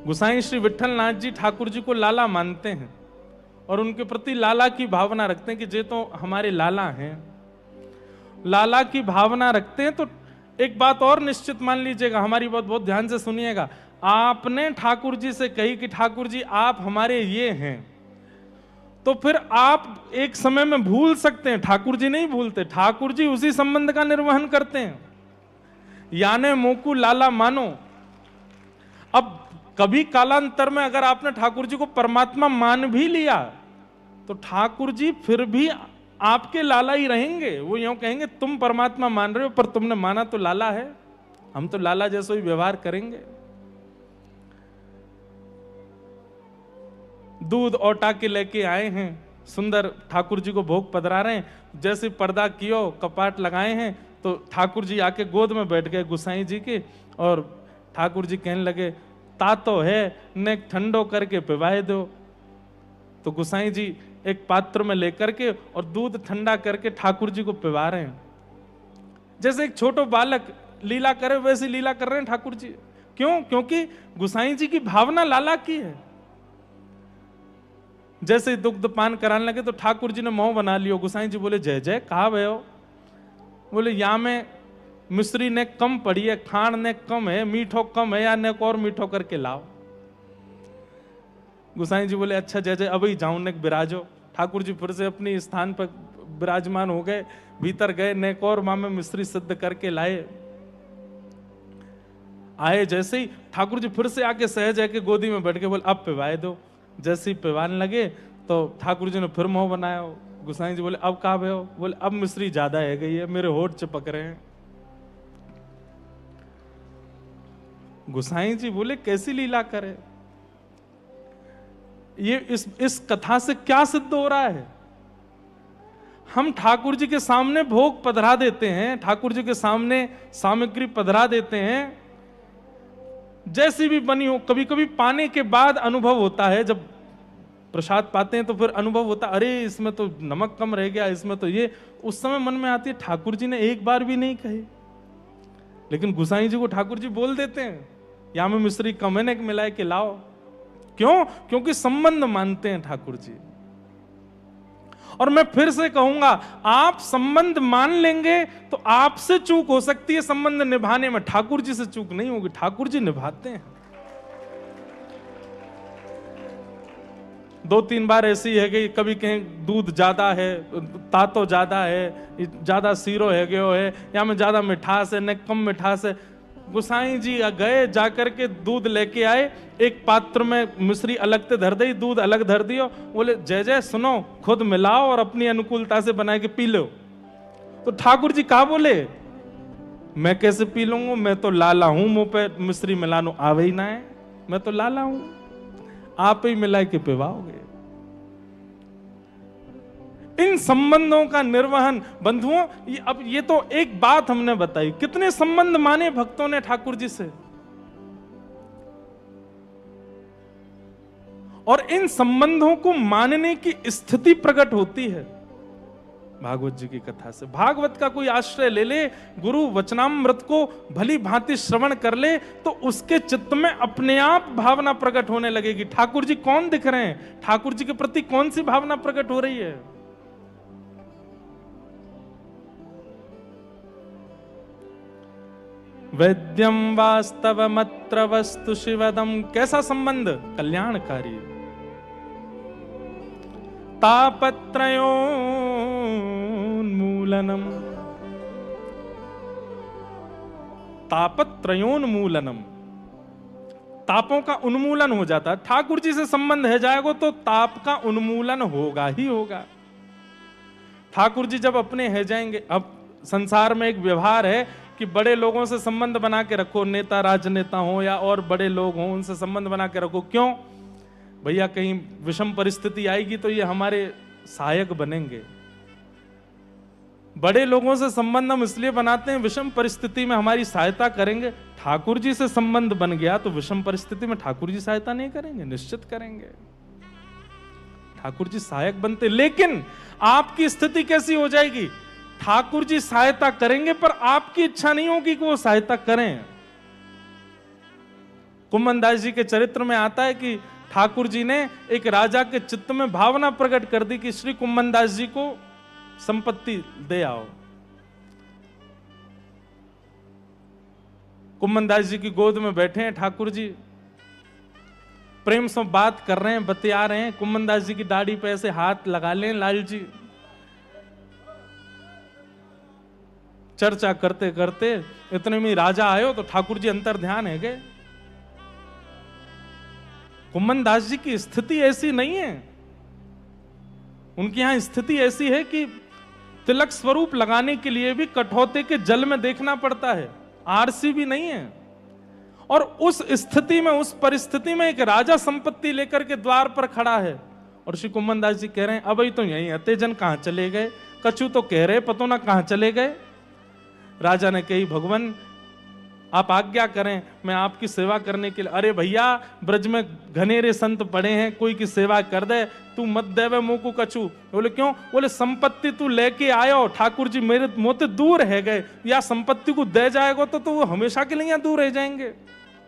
गोसाई श्री विठल नाथ जी ठाकुर जी को लाला मानते हैं और उनके प्रति लाला की भावना रखते हैं कि जे तो हमारे लाला हैं, लाला की भावना रखते हैं। तो एक बात और निश्चित मान लीजिएगा, हमारी बात बहुत ध्यान से सुनिएगा। आपने ठाकुर जी से कही कि ठाकुर जी आप हमारे ये हैं, तो फिर आप एक समय में भूल सकते हैं, ठाकुर जी नहीं भूलते। ठाकुर जी उसी संबंध का निर्वहन करते हैं, याने मोकू लाला मानो। अब कभी कालांतर में अगर आपने ठाकुर जी को परमात्मा मान भी लिया तो ठाकुर जी फिर भी आपके लाला ही रहेंगे। वो यूं कहेंगे तुम परमात्मा मान रहे हो पर तुमने माना तो लाला है, हम तो लाला जैसा ही व्यवहार करेंगे। दूध औटा के लेके आए हैं, सुंदर ठाकुर जी को भोग पधरा रहे हैं। जैसे पर्दा कियो कपाट लगाए हैं तो ठाकुर जी आके गोद में बैठ गए गोसाई जी के, और ठाकुर जी कहने लगे तातो है ने ठंडो करके पिवाए दो। तो गोसाई जी एक पात्र में लेकर के और दूध ठंडा करके ठाकुर जी को पिवा रहे हैं। जैसे एक छोटा बालक लीला करे वैसी लीला कर रहे हैं ठाकुर जी। क्यों? क्योंकि गोसाई जी की भावना लाला की है। जैसे दुग्ध पान कराने लगे तो ठाकुर जी ने मोह बना लियो। गोसाई जी बोले जय जय कहा भय हो? बोले या में मिश्री ने कम पड़ी है, खाण ने कम है, मीठो कम है, या ने और मीठो करके लाओ। गोसाई जी बोले अच्छा जय जय अब ही जाऊं ने विराजो। ठाकुर जी फिर से अपनी स्थान पर विराजमान हो गए, भीतर गए, नेक और माँ में मिश्री सिद्ध करके लाए। आए जैसे ही ठाकुर जी फिर से आके सहज है के गोदी में बैठ के बोले अब पिवाए दो। जैसे ही पिवाने लगे तो ठाकुर जी ने फिर मोह बनाया। गोसाई जी बोले अब कहा भय हो? बोले अब मिश्री ज्यादा है गई है, मेरे होठ चिपक रहे हैं। गोसाई जी बोले कैसी लीला करे? ये इस कथा से क्या सिद्ध हो रहा है? हम ठाकुर जी के सामने भोग पधरा देते हैं, ठाकुर जी के सामने सामग्री पधरा देते हैं, जैसी भी बनी हो। कभी कभी पाने के बाद अनुभव होता है, जब प्रसाद पाते हैं तो फिर अनुभव होता है अरे इसमें तो नमक कम रह गया, इसमें तो ये। उस समय मन में आती है ठाकुर जी ने एक बार भी नहीं कहे, लेकिन गोसाई जी को ठाकुर जी बोल देते हैं या में मिश्री कम है ने मिलाए के लाओ। क्यों? क्योंकि संबंध मानते हैं ठाकुर जी। और मैं फिर से कहूंगा, आप संबंध मान लेंगे तो आपसे चूक हो सकती है संबंध निभाने में, ठाकुर जी से चूक नहीं होगी। ठाकुर जी निभाते हैं। 2-3 बार ऐसी है कि कभी कहीं दूध ज्यादा है, तातो ज्यादा है, ज्यादा सीरो है गयो है, या में ज्यादा मिठास है न कम मिठास है। गोसाई जी गए, जाकर के दूध लेके आए, एक पात्र में मिश्री अलग से धर दी, दूध अलग धर दियो। बोले जय जय सुनो, खुद मिलाओ और अपनी अनुकूलता से बना के पी लो। तो ठाकुर जी कहा बोले मैं कैसे पी लूंगा, मैं तो लाला हूं, मुंह पे मिश्री मिलानो आवे ही ना है, मैं तो लाला हूं, आप ही मिला के पिवाओगे। इन संबंधों का निर्वहन बंधुओं, अब ये तो एक बात हमने बताई, कितने संबंध माने भक्तों ने ठाकुर जी से, और इन संबंधों को मानने की स्थिति प्रकट होती है भागवत जी की कथा से। भागवत का कोई आश्रय ले ले, गुरु वचनामृत को भली भांति श्रवण कर ले, तो उसके चित्त में अपने आप भावना प्रकट होने लगेगी। ठाकुर जी कौन दिख रहे हैं, ठाकुर जी के प्रति कौन सी भावना प्रकट हो रही है। वैद्यम वास्तवमत्र वस्तु शिवदम, कैसा संबंध? कल्याणकारी। तापत्रयोन्मूलनम, तापत्रयोन्मूलनम, तापों का उन्मूलन हो जाता है। ठाकुर जी से संबंध है जाएगा तो ताप का उन्मूलन होगा ही होगा। ठाकुर जी जब अपने है जाएंगे, अब संसार में एक व्यवहार है कि बड़े लोगों से संबंध बना के रखो, नेता राजनेता हो या और बड़े लोग हों, उनसे संबंध बना के रखो। क्यों भैया? कहीं विषम परिस्थिति आएगी तो ये हमारे सहायक बनेंगे। बड़े लोगों से संबंध हम इसलिए बनाते हैं, विषम परिस्थिति में हमारी सहायता करेंगे। ठाकुर जी से संबंध बन गया तो विषम परिस्थिति में ठाकुर जी सहायता नहीं करेंगे? निश्चित करेंगे। ठाकुर जी सहायक बनते, लेकिन आपकी स्थिति कैसी हो जाएगी? ठाकुर जी सहायता करेंगे पर आपकी इच्छा नहीं होगी कि वो सहायता करें। कुम्भन दास जी के चरित्र में आता है कि ठाकुर जी ने एक राजा के चित्त में भावना प्रकट कर दी कि श्री कुम्भन दास जी को संपत्ति दे आओ। कुम्भन दास जी की गोद में बैठे हैं ठाकुर जी, प्रेम से बात कर रहे हैं, बतिया रहे हैं। कुम्भन दास जी की दाढ़ी पे ऐसे हाथ लगा लें लाल जी, चर्चा करते करते इतने में राजा आयो तो ठाकुर जी अंतर ध्यान है गए। कुम्भन दास जी की स्थिति ऐसी नहीं है, उनकी यहां स्थिति ऐसी है कि तिलक स्वरूप लगाने के लिए भी कठौते के जल में देखना पड़ता है, आरसी भी नहीं है। और उस स्थिति में, उस परिस्थिति में एक राजा संपत्ति लेकर के द्वार पर खड़ा है और श्री कुम्भन दास जी कह रहे हैं अब ही तो यही अतेजन कहां चले गए, कछु तो कह रहे पतो ना कहां चले गए। राजा ने कही भगवान आप आज्ञा करें, मैं आपकी सेवा करने के लिए। अरे भैया ब्रज में घनेरे संत पड़े हैं, कोई की सेवा कर दे, तू मत देवे मुंह को कछु। बोले क्यों? बोले संपत्ति तू लेके आयो, ठाकुर जी मेरे मोते दूर है गए, या संपत्ति को दे जाएगा तो वो हमेशा के लिए यहाँ दूर रह जाएंगे,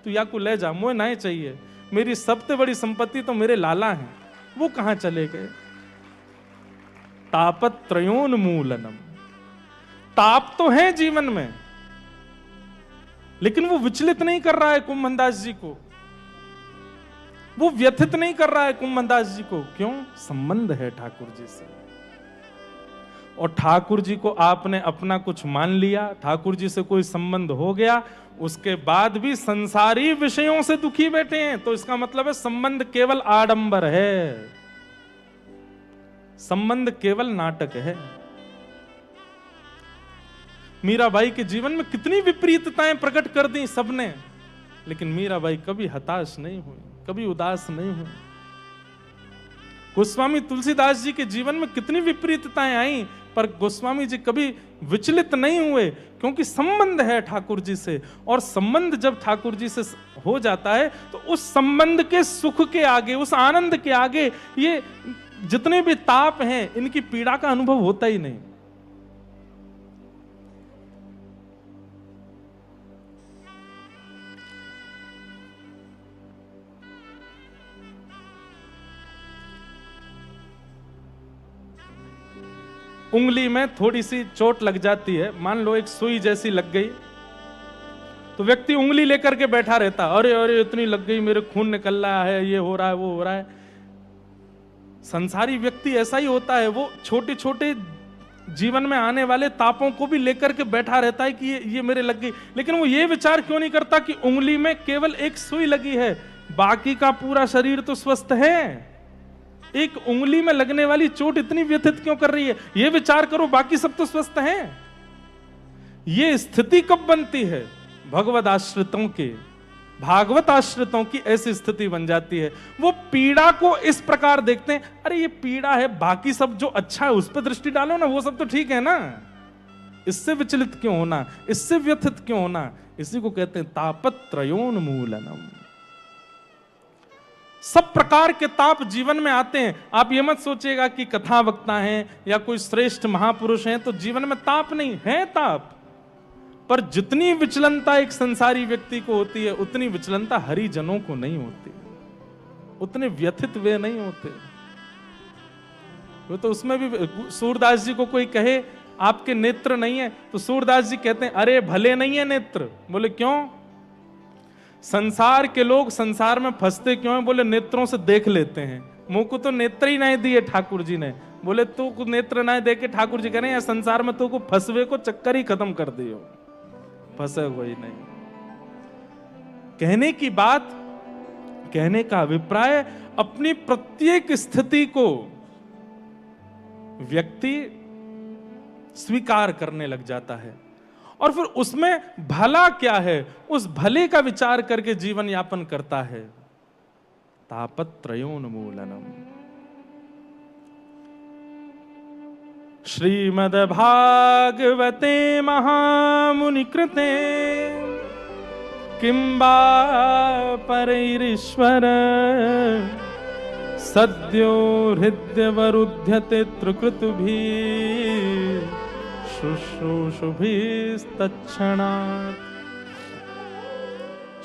तू या को ले जा, मुझे नहीं चाहिए, मेरी सबसे बड़ी संपत्ति तो मेरे लाला हैं, वो कहां चले गए। तापत्रयोन्मूलनम, ताप तो है जीवन में, लेकिन वो विचलित नहीं कर रहा है कुम्भन दास जी को, वो व्यथित नहीं कर रहा है कुम्भन दास जी को। क्यों? संबंध है ठाकुर जी से। और ठाकुर जी को आपने अपना कुछ मान लिया, ठाकुर जी से कोई संबंध हो गया, उसके बाद भी संसारी विषयों से दुखी बैठे हैं, तो इसका मतलब है संबंध केवल आडंबर है, संबंध केवल नाटक है। मीराबाई के जीवन में कितनी विपरीतताएं प्रकट कर दी सबने, लेकिन मीराबाई कभी हताश नहीं हुई, कभी उदास नहीं हुई। गोस्वामी तुलसीदास जी के जीवन में कितनी विपरीतताएं आई, पर गोस्वामी जी कभी विचलित नहीं हुए, क्योंकि संबंध है ठाकुर जी से। और संबंध जब ठाकुर जी से हो जाता है तो उस संबंध के सुख के आगे, उस आनंद के आगे ये जितने भी ताप हैं, इनकी पीड़ा का अनुभव होता ही नहीं। उंगली में थोड़ी सी चोट लग जाती है, मान लो एक सुई जैसी लग गई, तो व्यक्ति उंगली लेकर के बैठा रहता, अरे अरे इतनी लग गई, मेरे खून निकल रहा है, ये हो रहा है, वो हो रहा है। संसारी व्यक्ति ऐसा ही होता है, वो छोटे छोटे जीवन में आने वाले तापों को भी लेकर के बैठा रहता है कि ये मेरे लग गई, लेकिन वो ये विचार क्यों नहीं करता कि उंगली में केवल एक सुई लगी है, बाकी का पूरा शरीर तो स्वस्थ है। एक उंगली में लगने वाली चोट इतनी व्यथित क्यों कर रही है, ये विचार करो, बाकी सब तो स्वस्थ हैं। ये स्थिति कब बनती है? भगवत आश्रितों के, भागवत आश्रितों की ऐसी स्थिति बन जाती है। वो पीड़ा को इस प्रकार देखते हैं, अरे ये पीड़ा है, बाकी सब जो अच्छा है उस पर दृष्टि डालो ना, वो सब तो ठीक है ना, इससे विचलित क्यों होना, इससे व्यथित क्यों होना। इसी को कहते हैं तापत्रयोन्मूलनम। सब प्रकार के ताप जीवन में आते हैं। आप ये मत सोचिएगा कि कथा वक्ता हैं या कोई श्रेष्ठ महापुरुष हैं तो जीवन में ताप नहीं है, ताप। पर जितनी विचलनता एक संसारी व्यक्ति को होती है, उतनी विचलनता हरिजनों को नहीं होती, उतने व्यथित वे नहीं होते। वो तो उसमें भी सूरदास जी को कोई कहे आपके नेत्र नहीं है, तो सूरदास जी कहते हैं अरे भले नहीं है नेत्र। बोले क्यों? संसार के लोग संसार में फंसते क्यों हैं? बोले नेत्रों से देख लेते हैं, मुंह को तो नेत्र ही नहीं दिए ठाकुर जी ने। बोले तू को नेत्र ना दे के ठाकुर जी कह रहे हैं संसार में तू को फंसवे को चक्कर ही खत्म कर दियो, फंसे हुए ही नहीं। कहने की बात, कहने का अभिप्राय, अपनी प्रत्येक स्थिति को व्यक्ति स्वीकार करने लग जाता है और फिर उसमें भला क्या है, उस भले का विचार करके जीवन यापन करता है। तापत्रयोन्मूलनम। श्रीमद्भागवते महामुनि कृते किंबा परैरीश्वर सद्यो हृदयवरुध्यते त्रिकृतुभिः शुश्रूषुभिस्तत्क्षणात्।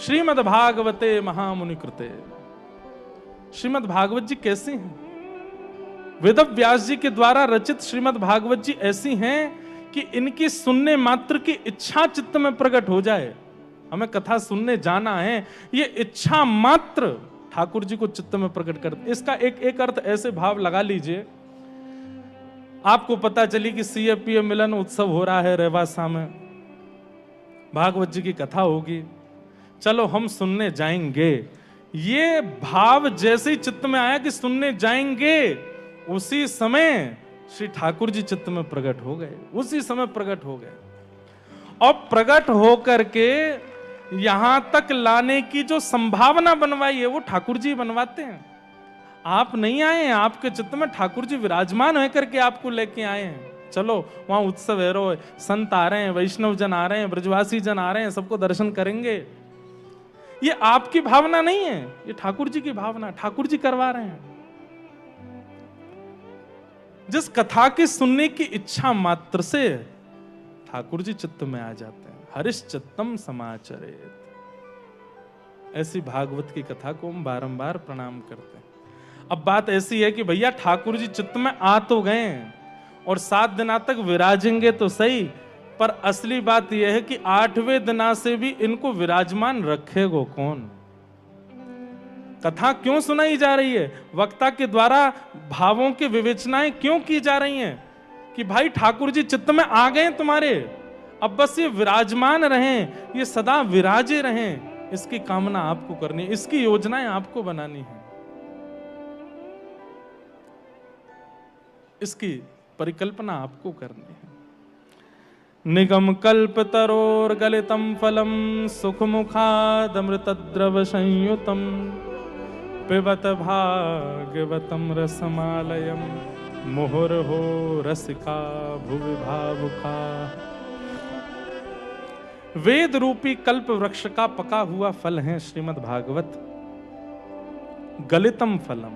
श्रीमद् भागवते महामुनि कृते। श्रीमद् भागवत जी कैसी हैं? वेद व्यास जी के द्वारा रचित श्रीमद् भागवत जी ऐसी हैं कि इनकी सुनने मात्र की इच्छा चित्त में प्रकट हो जाए। हमें कथा सुनने जाना है, ये इच्छा मात्र ठाकुर जी को चित्त में प्रकट कर। इसका एक अर्थ ऐसे भाव लगा लीजिए, आपको पता चली कि CFPA मिलन उत्सव हो रहा है रेवासा में, भागवत जी की कथा होगी, चलो हम सुनने जाएंगे। ये भाव जैसे ही चित्त में आया कि सुनने जाएंगे, उसी समय श्री ठाकुर जी चित्त में प्रकट हो गए, उसी समय प्रकट हो गए। और प्रकट होकर के यहां तक लाने की जो संभावना बनवाई है वो ठाकुर जी बनवाते हैं। आप नहीं आए हैं, आपके चित्त में ठाकुर जी विराजमान होकर के आपको लेके आए हैं। चलो वहां उत्सव है, रो संत आ रहे हैं, वैष्णव जन आ रहे हैं, ब्रजवासी जन आ रहे हैं, सबको दर्शन करेंगे। ये आपकी भावना नहीं है, ये ठाकुर जी की भावना, ठाकुर जी करवा रहे हैं। जिस कथा की सुनने की इच्छा मात्र से ठाकुर जी चित्त में आ जाते हैं। हरिश चित्तम समाचरेत, ऐसी भागवत की कथा को हम बारंबार प्रणाम करते हैं। अब बात ऐसी है कि भैया ठाकुर जी चित्त में आ तो गए और 7 दिना तक विराजेंगे तो सही, पर असली बात यह है कि 8वें दिना से भी इनको विराजमान रखेगो कौन? कथा क्यों सुनाई जा रही है? वक्ता के द्वारा भावों की विवेचनाएं क्यों की जा रही हैं? कि भाई ठाकुर जी चित्त में आ गए तुम्हारे, अब बस ये विराजमान रहें, ये सदा विराजे रहें, इसकी कामना आपको करनी है, इसकी योजनाएं आपको बनानी है, इसकी परिकल्पना आपको करनी है। निगम कल्प तरोर गलितम फलम सुख मुखादमृत द्रव संयुतम पिबत भागवतम रसमालयम मुहुर्हो रसिका भुवि भावुका। वेद रूपी कल्प वृक्ष का पका हुआ फल है श्रीमद् भागवत। गलितम फलम,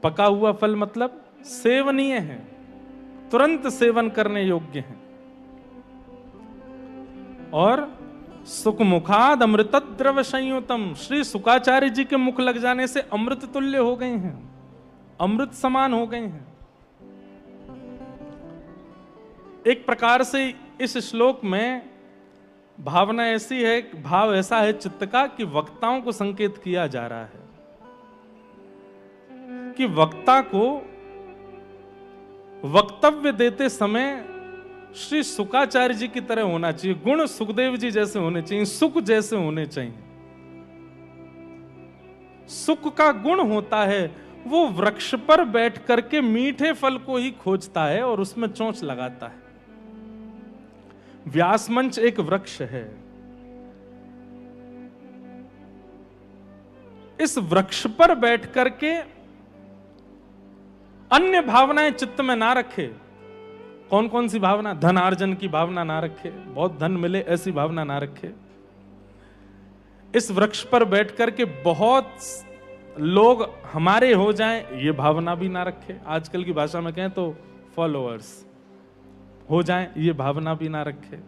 पका हुआ फल मतलब सेवनीय है, तुरंत सेवन करने योग्य है। और सुख मुखाद अमृत द्रव संयुतम, श्री शुकाचार्य जी के मुख लग जाने से अमृत तुल्य हो गए हैं, अमृत समान हो गए हैं। एक प्रकार से इस श्लोक में भावना ऐसी है, भाव ऐसा है चित्त का कि वक्ताओं को संकेत किया जा रहा है कि वक्ता को वक्तव्य देते समय श्री शुकाचार्य जी की तरह होना चाहिए, गुण सुखदेव जी जैसे होने चाहिए, सुख जैसे होने चाहिए। सुख का गुण होता है वो वृक्ष पर बैठ करके मीठे फल को ही खोजता है और उसमें चोंच लगाता है। व्यास मंच एक वृक्ष है, इस वृक्ष पर बैठ करके अन्य भावनाएं चित्त में ना रखे। कौन कौन सी भावना? धनार्जन की भावना ना रखे, बहुत धन मिले ऐसी भावना ना रखे। इस वृक्ष पर बैठ करके बहुत लोग हमारे हो जाएं ये भावना भी ना रखे। आजकल की भाषा में कहें तो फॉलोअर्स हो जाएं ये भावना भी ना रखे।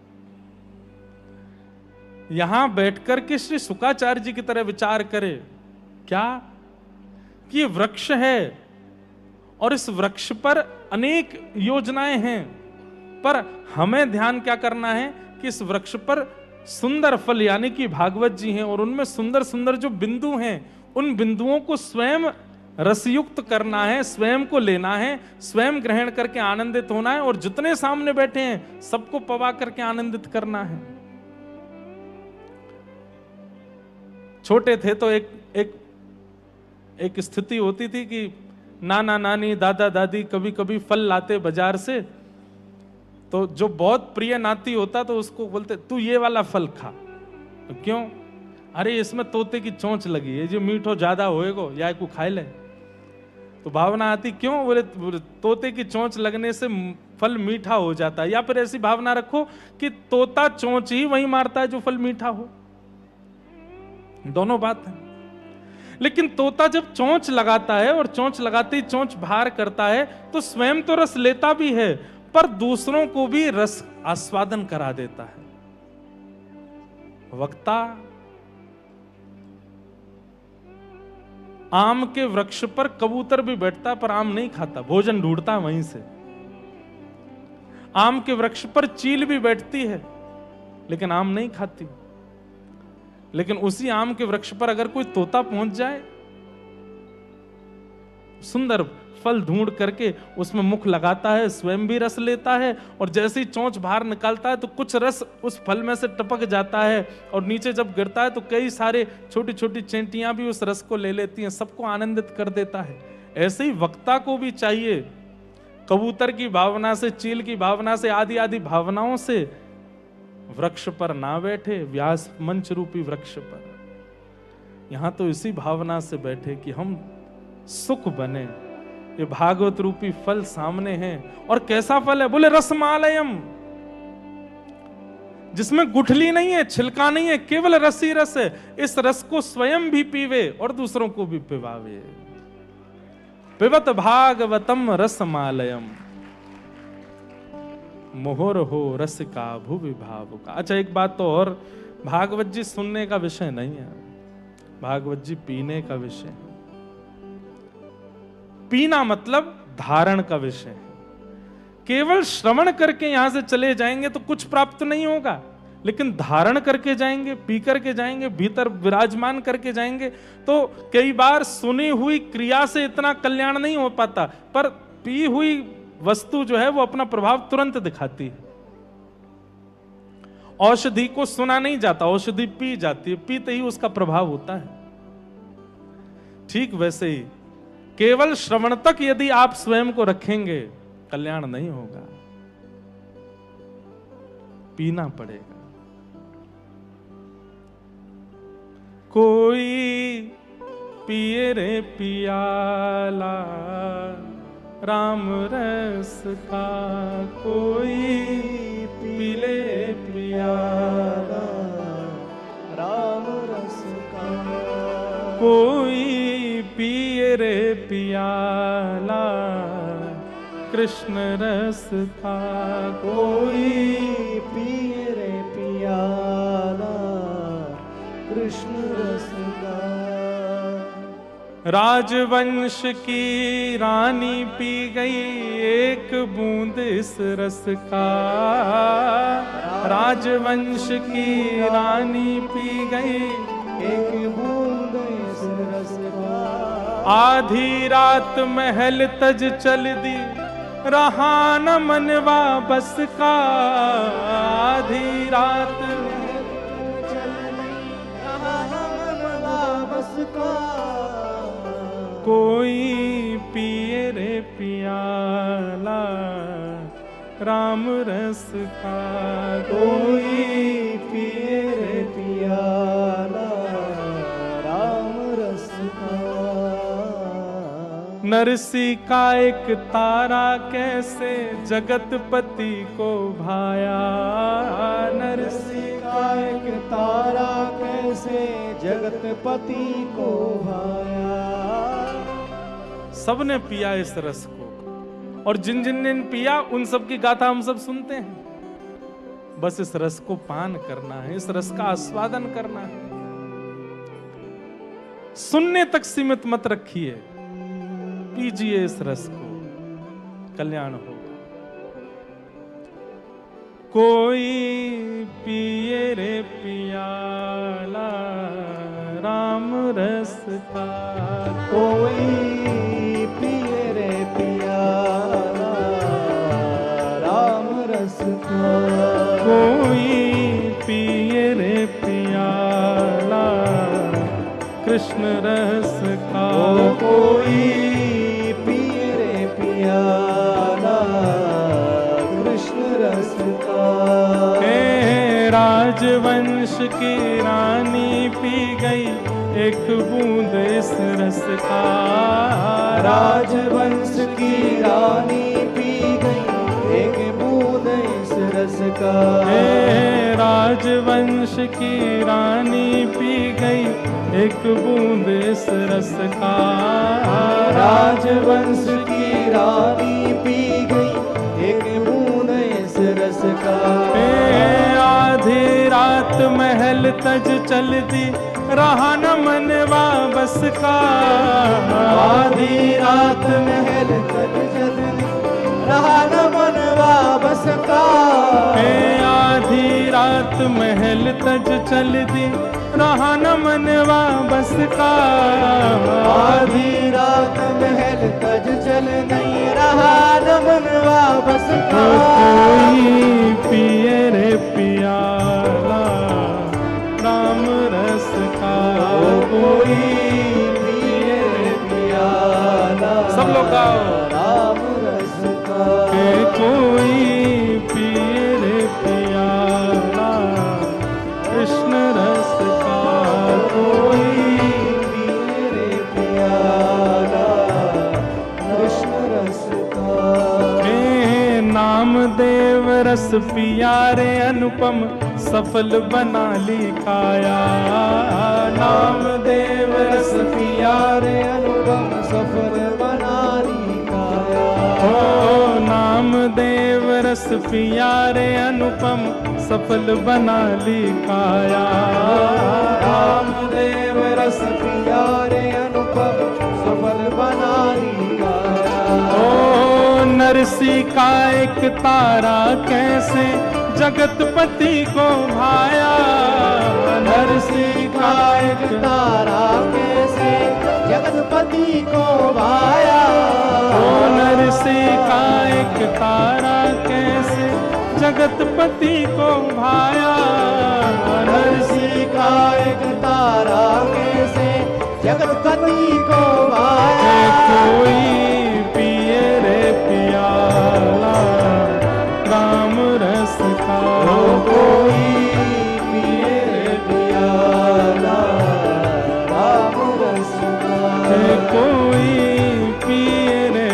यहां बैठकर के श्री शुकाचार्य जी की तरह विचार करे क्या कि ये वृक्ष है और इस वृक्ष पर अनेक योजनाएं हैं, पर हमें ध्यान क्या करना है कि इस वृक्ष पर सुंदर फल यानी कि भागवत जी हैं और उनमें सुंदर सुंदर जो बिंदु हैं उन बिंदुओं को स्वयं रसयुक्त करना है, स्वयं को लेना है, स्वयं ग्रहण करके आनंदित होना है और जितने सामने बैठे हैं सबको पवा करके आनंदित करना है। छोटे थे तो एक स्थिति होती थी कि नाना नानी दादा दादी कभी कभी फल लाते बाजार से, तो जो बहुत प्रिय नाती होता तो उसको बोलते तू ये वाला फल खा। तो क्यों? अरे इसमें तोते की चोंच लगी है, जो मीठो ज्यादा होएगो या को खाए ले। तो भावना आती क्यों? बोले तोते की चोंच लगने से फल मीठा हो जाता है। या फिर ऐसी भावना रखो कि तोता चोंच ही वही मारता है जो फल मीठा हो। दोनों बात है। लेकिन तोता जब चोंच लगाता है और चोंच लगाते ही चोंच बाहर करता है तो स्वयं तो रस लेता भी है पर दूसरों को भी रस आस्वादन करा देता है। वक्ता आम के वृक्ष पर कबूतर भी बैठता पर आम नहीं खाता, भोजन ढूंढता वहीं से। आम के वृक्ष पर चील भी बैठती है लेकिन आम नहीं खाती। लेकिन उसी आम के वृक्ष पर अगर कोई तोता पहुंच जाए, सुंदर फल ढूंढ करके उसमें मुख लगाता है, स्वयं भी रस लेता है, और जैसे ही चोंच बाहर निकालता है तो कुछ रस उस फल में से टपक जाता है, और नीचे जब गिरता है तो कई सारे छोटी छोटी चींटियां भी उस रस को ले लेती हैं, सबको आनंदित कर देता है। ऐसे ही वक्ता को भी चाहिए कबूतर की भावना से, चील की भावना से, आदि आदि भावनाओं से वृक्ष पर ना बैठे, व्यास मंच रूपी वृक्ष पर। यहां तो इसी भावना से बैठे कि हम सुख बने। ये भागवत रूपी फल सामने है, और कैसा फल है? बोले रसमालयम, जिसमें गुठली नहीं है, छिलका नहीं है, केवल रस ही रस है। इस रस को स्वयं भी पीवे और दूसरों को भी पिवावे। पिबत भागवतम रसमालयम, मोहर हो रस का भुवि भावु का। अच्छा, एक बात तो और, भागवत जी सुनने का विषय नहीं है, भागवत जी पीने का विषय है। पीना मतलब धारण का विषय है। केवल श्रवण करके यहां से चले जाएंगे तो कुछ प्राप्त नहीं होगा, लेकिन धारण करके जाएंगे, पी करके जाएंगे, भीतर विराजमान करके जाएंगे। तो कई बार सुनी हुई क्रिया से इतना कल्याण नहीं हो पाता, पर पी हुई वस्तु जो है वो अपना प्रभाव तुरंत दिखाती है। औषधि को सुना नहीं जाता, औषधि पी जाती है, पीते ही उसका प्रभाव होता है। ठीक वैसे ही केवल श्रवण तक यदि आप स्वयं को रखेंगे, कल्याण नहीं होगा, पीना पड़ेगा। कोई पिए रे पियाला राम रस का, कोई पी ले पियाला राम रस का, कोई पिए रे पियाला कृष्ण रस का, कोई पिए रे पियाला कृष्ण रस का। राजवंश की रानी पी गई एक बूंद इस रस का, राजवंश की रानी पी गई एक बूंद इस रस का। आधी रात महल तज चल दी रहा न मनवा बस का, आधी रात चल रहा मनवा बस का। कोई पिए रे पियाला राम रस का, कोई पिए रे पियाला राम रस का। नरसी का एक तारा कैसे जगतपति को भाया, नरसी का एक तारा कैसे जगतपति को भाया। सबने पिया इस रस को, और जिन जिन ने पिया उन सब की गाथा हम सब सुनते हैं। बस इस रस को पान करना है, इस रस का आस्वादन करना है। सुनने तक सीमित मत रखिए, पीजिए इस रस को, कल्याण होगा। कोई पिए रे पियाला राम रस का, कोई पिए रे पियाला राम रस का। कोई पिए रे पियाला कृष्ण रस का, कोई पिए रे पियाला कृष्ण रस का। हे राजवंश की रानी पी गई एक बूंद इस रस का, राजवंश की रानी पी गई एक बूंद इस रस का। हे राजवंश की रानी पी गई एक बूंद इस रस का, राजवंश की रानी पी गई एक बूंद इस रस रस का। आधी रात महल तज चल दी, रहा न मनवा बस का। आधी रात महल तज चल दी, रहा न मनवा बस का। आधी रात महल तज चल दी, रहा न मनवा बस का। आधी रात महल तज चल नहीं, रहा न मनवा बस का। कोई पिए रे पियाला राम रस का। कोई पिए रे पियाला, सब लोग गाओ। राम रस का। कोई पिए रे पियाला कृष्ण रस का। कोई पिए रे पियाला कृष्ण रस का। नामदेव रस पिया रे अनुपम, सफल बना ली काया। नामदेव रस पिया रे अनुपम, सफल बना ली काया। ओ नामदेव रस पिया रे अनुपम, सफल बना ली काया। नामदेव रस पिया रे अनुपम, सफल बना ली काया। ओ नरसी का एक तारा कैसे जगतपति को भाया। नरसी का एक तारा कैसे जगतपति को भाया। ओ नरसी का एक तारा कैसे जगतपति को भाया। नरसी का एक तारा कैसे जगतपति को भाया। कोई पिए रे पियाला राम रस का। कोई पिए रे पियाला राम रस का। कोई पिए रे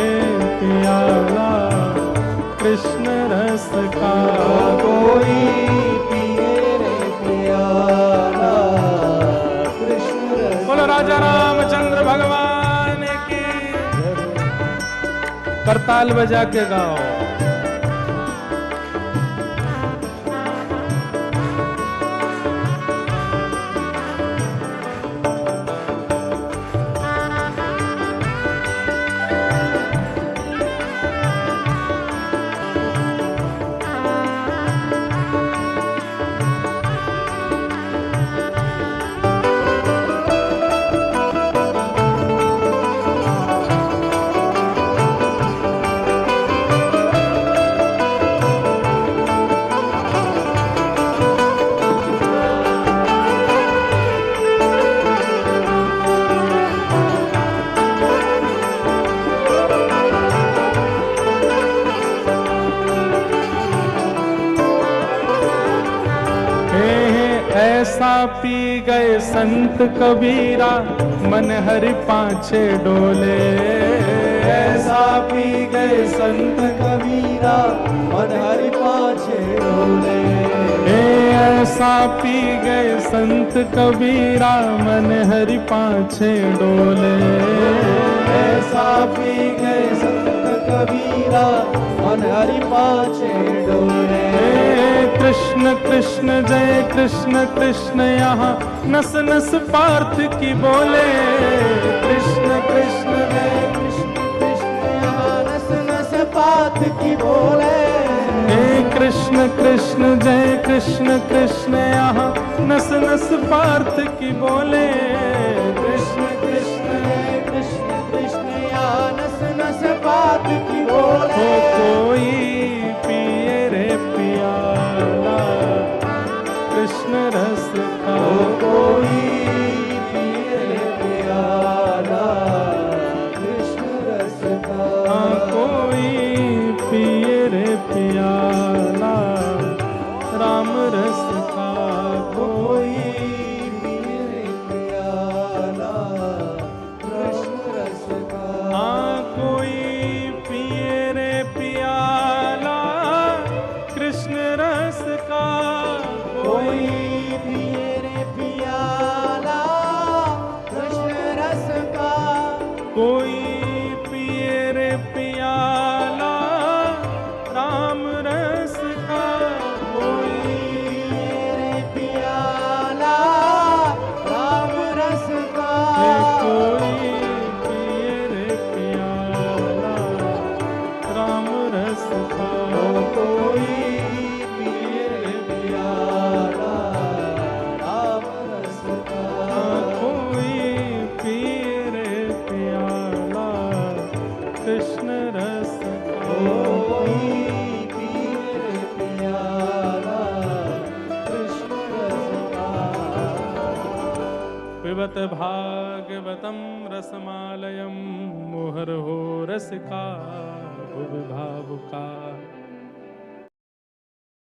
पियाला कृष्ण रस का। कोई पिए रे पियाला कृष्ण रस। बोलो राजा रामचंद्र भगवान की। करताल बजा के गाओ। ऐसा पी गए संत कबीरा, मन हरि पाछे डोले। ऐसा पी गए संत कबीरा, मन हरि पाछे डोले। ऐसा पी गए संत कबीरा, मन हरि पाछे डोले। ऐसा पी गए संत कबीरा, मन हरि पाछे डोले। कृष्ण कृष्ण जय कृष्ण कृष्ण यहाँ नस नस पार्थ की बोले। कृष्ण कृष्ण जय कृष्ण कृष्ण यहाँ नस नस पार्थ की बोले। कृष्ण कृष्ण जय कृष्ण कृष्ण यहाँ नस नस पार्थ की बोले। कृष्ण कृष्ण जय कृष्ण कृष्ण यहाँ नस नस पार्थ की बोले। कोई पिए रे पियाला कृष्ण रस का। कोई पिए रे पियाला कृष्ण रस का। कोई पिए रे पियाला राम रस का। कोई पिए रे पियाला कृष्ण रस का। कोई पिए रे पियाला कृष्ण रस का। कोई पिए रे पियाला कृष्ण रस कोई पिए रे प्याला कृष्ण रस का। पिबत भागवतम रसमालयम मुहुर्हो रसिका भुवि भावुका